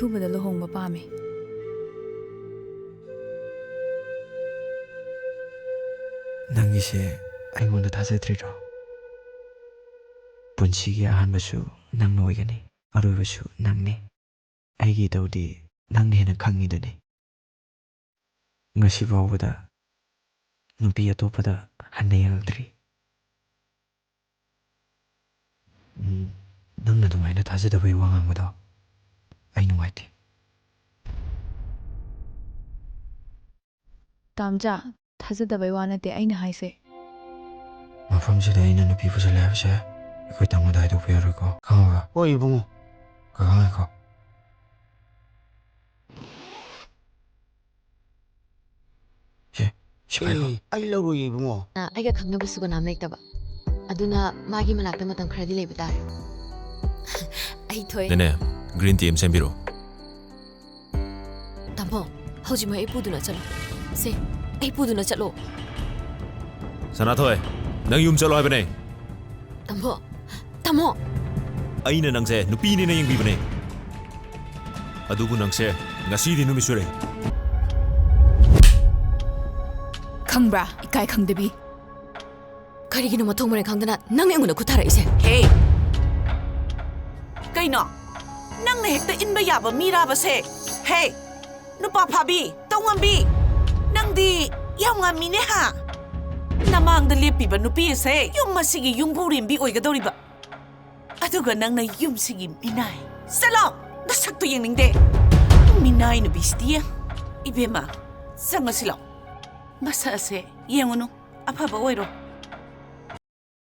ꯑꯊꯨꯕꯗ ꯂꯨꯍꯣꯡꯕ ꯄꯥꯝꯃꯤ ꯅꯪꯒꯤꯁꯦ ꯑꯩꯉꯣꯟꯗ ꯊꯥꯖꯗ꯭ꯔꯤꯔꯣ ꯄꯨꯟꯁꯤꯒꯤ ꯑꯍꯥꯟꯕꯁꯨ ꯅꯪꯅ ꯑꯣꯏꯒꯅꯤ ꯑꯔꯣꯏꯕꯁꯨ ꯅꯪꯅꯤ ꯑꯩꯒꯤꯗꯧꯗꯤ ꯅꯪꯅ ꯍꯦꯟꯅ ꯈꯪꯉꯤꯗꯨꯅꯤ ꯉꯁꯤ ꯐꯥꯎꯕꯗ ꯅꯨꯄꯤ ꯑꯇꯣꯞꯄꯗ ꯍꯟꯅ ꯌꯦꯡꯉꯛꯇ꯭ꯔꯤ ꯅꯪꯅ ꯑꯗꯨꯃꯥꯏꯅ ꯊꯥꯖꯗꯕꯩ ꯋꯥ ꯉꯥꯡꯕꯗꯣ ꯑꯩ ꯅꯨꯡꯉꯥꯏꯇꯦ ꯇꯥꯝꯆꯥ ꯊꯥꯖꯗꯕꯩ ꯋꯥ ꯅꯠꯇꯦ ꯑꯩꯅ ꯍꯥꯏꯁꯦ ꯃꯐꯝꯁꯤꯗ ꯑꯩꯅ ꯅꯨꯄꯤ ꯄꯨꯁꯜꯂꯦ ꯍꯥꯏꯕꯁꯦ ꯑꯩꯈꯣꯏ ꯇꯥꯃꯣꯗ ꯍꯥꯏꯗꯣꯛꯄ ꯌꯥꯔꯣꯏꯀꯣ ꯈꯪꯉꯕ ꯍꯣꯏ ꯏꯕꯨꯡꯉꯣ ꯈꯪꯉꯦꯀꯣ ꯁꯤꯐꯥꯏꯀꯣ ꯑꯩ ꯂꯧꯔꯣꯏꯌꯦ ꯏꯕꯨꯡꯉꯣ ꯑꯩꯒ ꯈꯪꯅꯕꯁꯨ ꯀꯅꯥꯝ ꯂꯩꯇꯕ ꯑꯗꯨꯅ ꯃꯥꯒꯤ ꯃꯅꯥꯛꯇ ꯃꯇꯝ ꯈꯔꯗꯤ ꯂꯩꯕ ꯇꯥꯔꯦ ꯑꯩ ꯊꯣꯏ 네네 그린 티 ꯁꯦꯝꯕꯤꯔꯣ ꯇꯥꯃꯣ ꯍꯧꯖꯤꯛꯃꯛ ꯑꯩ ꯄꯨꯗꯨꯅ ꯆꯠꯂꯣ ꯁꯦ ꯑꯩ ꯄꯨꯗꯨꯅ ꯆꯠꯂꯣ 사나토이 ꯅꯪ ꯌꯨꯝ ꯆꯠꯂꯣ ꯍꯥꯏꯕꯅꯦ ꯇꯥꯃꯣ ꯇꯥꯃꯣ ꯑꯩꯅ ꯅꯪꯁꯦ ꯅꯨꯄꯤꯅꯦꯅ ꯌꯦꯡꯕꯤꯕꯅꯦ ꯑꯗꯨꯕꯨ ꯅꯪꯁꯦ ꯉꯁꯤꯗꯤ ꯅꯨꯃꯤꯠ ꯁꯨꯔꯦ ꯈꯪꯕ꯭ꯔꯥ ꯏꯀꯥꯏ ꯈꯪꯗꯕꯤ ꯀꯔꯤꯒꯤꯅꯣ ꯃꯊꯣꯡ ꯃꯔꯝ ꯈꯪꯗꯅ ꯅꯪꯅ ꯑꯩꯉꯣꯟꯗ ꯈꯨꯠ ꯊꯥꯔꯛꯏꯁꯦ ꯍꯦ ꯀꯩꯅꯣ ꯅꯪꯅ ꯍꯦꯛꯇ ꯏꯟꯕ ꯌꯥꯕ ꯃꯤꯔꯥꯕꯁꯦ ꯍꯦ ꯅꯨꯄꯥ ꯐꯥꯕꯤ ꯇꯧꯉꯝꯕꯤ ꯅꯪꯗꯤ ꯌꯥꯝ ꯉꯝꯃꯤꯅꯦ ꯍꯥ ꯅꯃꯥꯡꯗ ꯂꯦꯞꯄꯤꯕ ꯅꯨꯄꯤ ꯑꯁꯦ ꯌꯨꯝ ꯑꯁꯤꯒꯤ ꯌꯨꯝꯕꯨꯔꯦꯝꯕꯤ ꯑꯣꯏꯒꯗꯧꯔꯤꯕ ꯑꯗꯨꯒ ꯅꯪꯅ ꯌꯨꯝꯁꯤꯒꯤ ꯃꯤꯅꯥꯏ ꯆꯠꯂꯣ ꯅꯁꯛꯇꯣ ꯌꯦꯡꯅꯤꯡꯗꯦ ꯃꯤꯅꯥꯏ ꯅꯨꯄꯤꯁꯤꯗꯤ 이베마 ꯆꯪꯉꯁꯤ ꯂꯥꯎ ꯃꯁꯛ ꯑꯁꯦ ꯌꯦꯡꯉꯨꯅꯨ ꯑꯐꯕ ꯑꯣꯏꯔꯣ